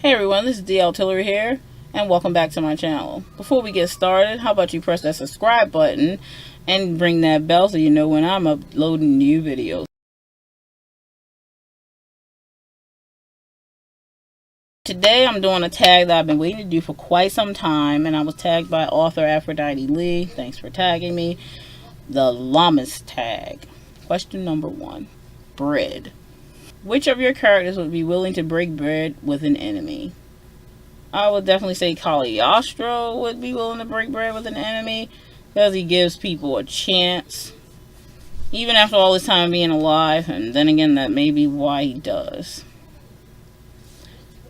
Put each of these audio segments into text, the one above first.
Hey everyone, this is Tillery here, and welcome back to my channel. Before we get started, how about you press that subscribe button and ring that bell so you know when I'm uploading new videos. Today I'm doing a tag that I've been waiting to do for quite some time, and I was tagged by author Aphrodite Lee. Thanks for tagging me. The LAMMAS tag. Question number 1. Bread. Which of your characters would be willing to break bread with an enemy? I would definitely say Cagliostro would be willing to break bread with an enemy because he gives people a chance, even after all his time being alive, and then again, that may be why he does.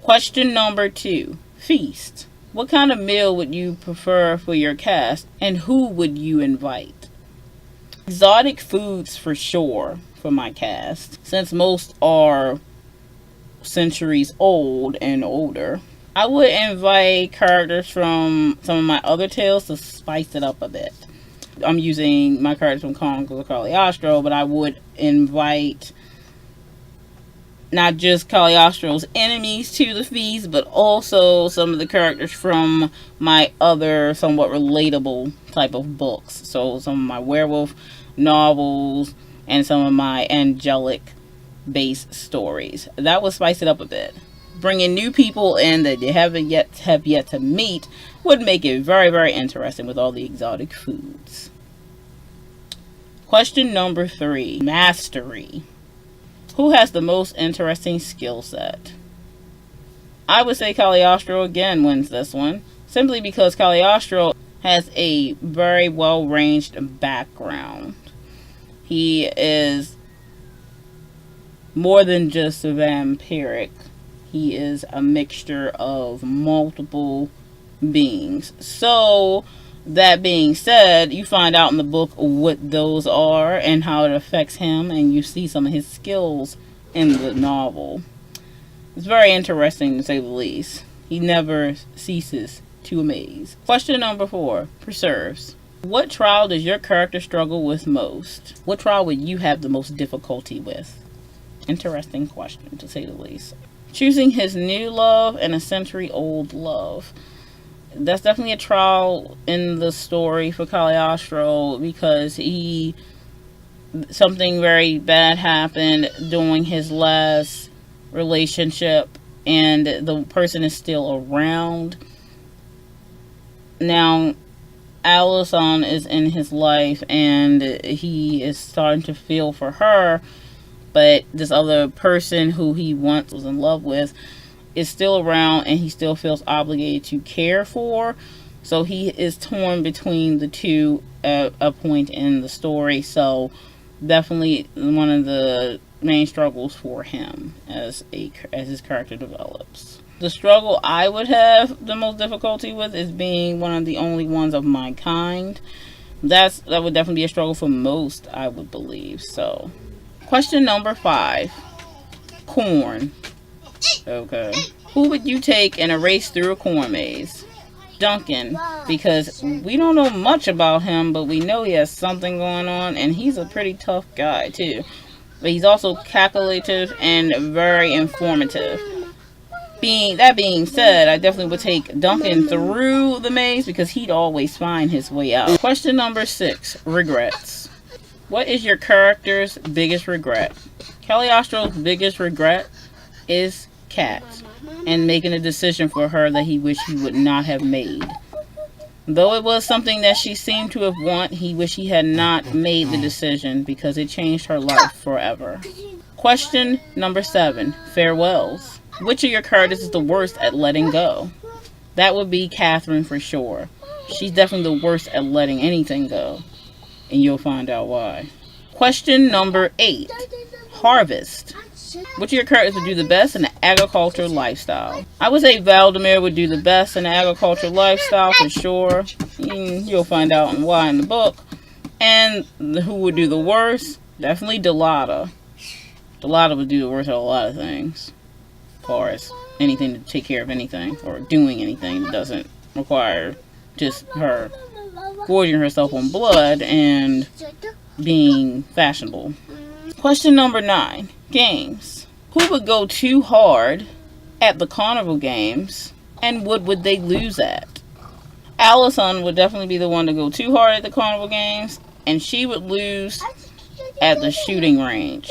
Question number 2. Feast. What kind of meal would you prefer for your cast, and who would you invite? Exotic foods for sure for my cast, since most are centuries old and older. I would invite characters from some of my other tales to spice it up a bit. I'm using my characters from Chronicles of Cagliostro, but I would invite not just Cagliostro's enemies to the feast, but also some of the characters from my other somewhat relatable type of books. So some of my werewolf novels and some of my angelic based stories. That would spice it up a bit. Bringing new people in that they have yet to meet would make it very, very interesting with all the exotic foods. Question number 3. Mastery. Who has the most interesting skill set? I would say Cagliostro again wins this one, simply because Cagliostro has a very well-ranged background. He is more than just a vampiric. He is a mixture of multiple beings. So, that being said, you find out in the book what those are and how it affects him, and you see some of his skills in the novel. It's very interesting, to say the least. He never ceases to amaze. Question number 4. Preserves. What trial does your character struggle with most? What trial would you have the most difficulty with? Interesting question, to say the least. Choosing his new love and a century-old love. That's definitely a trial in the story for Cagliostro, because something very bad happened during his last relationship, and the person is still around. Now, Allison is in his life, and he is starting to feel for her, but this other person who he once was in love with is still around, and he still feels obligated to care for. So he is torn between the two at a point in the story. So definitely one of the main struggles for him as his character develops. The struggle I would have the most difficulty with is being one of the only ones of my kind. That would definitely be a struggle for most, I would believe. So, question number 5. Corn. Okay. Who would you take in a race through a corn maze? Duncan, because we don't know much about him, but we know he has something going on, and he's a pretty tough guy too. But he's also calculative and very informative. That being said, I definitely would take Duncan through the maze because he'd always find his way out. Question number 6. Regrets. What is your character's biggest regret? Cagliostro's biggest regret is Kat, and making a decision for her that he wished he would not have made. Though it was something that she seemed to have wanted, he wished he had not made the decision because it changed her life forever. Question number 7. Farewells. Which of your characters is the worst at letting go? That would be Catherine for sure. She's definitely the worst at letting anything go, and you'll find out why. Question number 8. Harvest. Which of your characters would do the best in the agricultural lifestyle? I would say Valdemir would do the best in the agricultural lifestyle for sure. You'll find out why in the book. And who would do the worst? Definitely Delata. Delata would do the worst at a lot of things, as far as anything to take care of anything or doing anything that doesn't require just her gorging herself on blood and being fashionable. Question number 9. Games. Who would go too hard at the carnival games, and what would they lose at? Allison would definitely be the one to go too hard at the carnival games, and she would lose at the shooting range.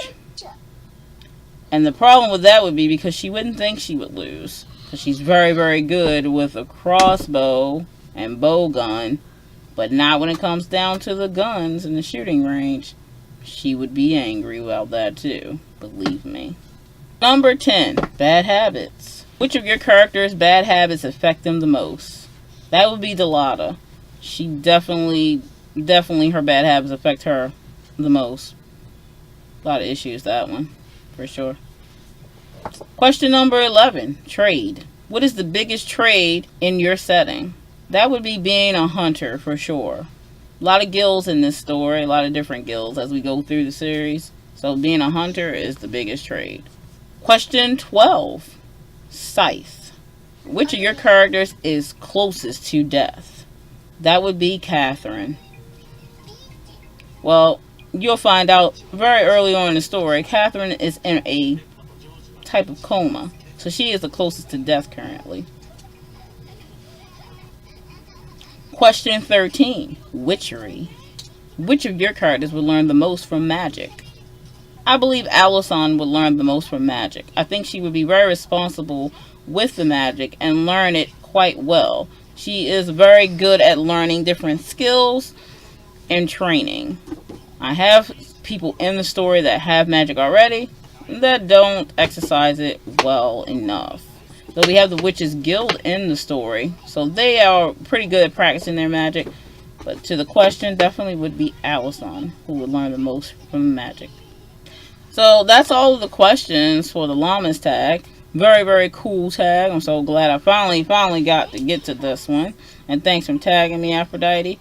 And the problem with that would be because she wouldn't think she would lose, because she's very, very good with a crossbow and bow gun, but not when it comes down to the guns in the shooting range. She would be angry about that too, believe me. Number 10, bad habits. Which of your characters' bad habits affect them the most? That would be Delata. She definitely her bad habits affect her the most. A lot of issues, that one, for sure. Question number 11, trade. What is the biggest trade in your setting? That would be being a hunter, for sure. A lot of guilds in this story, a lot of different guilds as we go through the series. So being a hunter is the biggest trade. Question 12, scythe. Which of your characters is closest to death? That would be Catherine. Well, you'll find out very early on in the story, Catherine is in a type of coma. So she is the closest to death currently. Question 13, witchery. Which of your characters would learn the most from magic? I believe Allison would learn the most from magic. I think she would be very responsible with the magic and learn it quite well. She is very good at learning different skills and training. I have people in the story that have magic already that don't exercise it well enough. So we have the Witches Guild in the story, so they are pretty good at practicing their magic. But to the question, definitely would be Allison who would learn the most from magic. So that's all of the questions for the LAMMAS tag. Very, very cool tag. I'm so glad I finally got to get to this one. And thanks for tagging me, Aphrodite.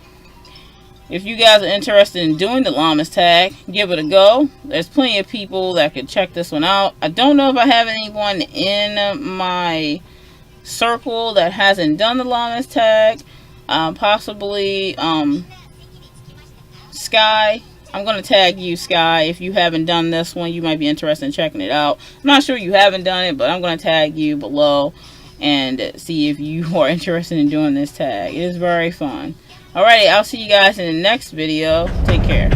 If you guys are interested in doing the LAMMAS tag, give it a go. There's plenty of people that could check this one out. I don't know if I have anyone in my circle that hasn't done the LAMMAS tag. Possibly Sky. I'm going to tag you, Sky. If you haven't done this one, you might be interested in checking it out. I'm not sure you haven't done it, but I'm going to tag you below and see if you are interested in doing this tag. It is very fun. Alrighty, I'll see you guys in the next video. Take care.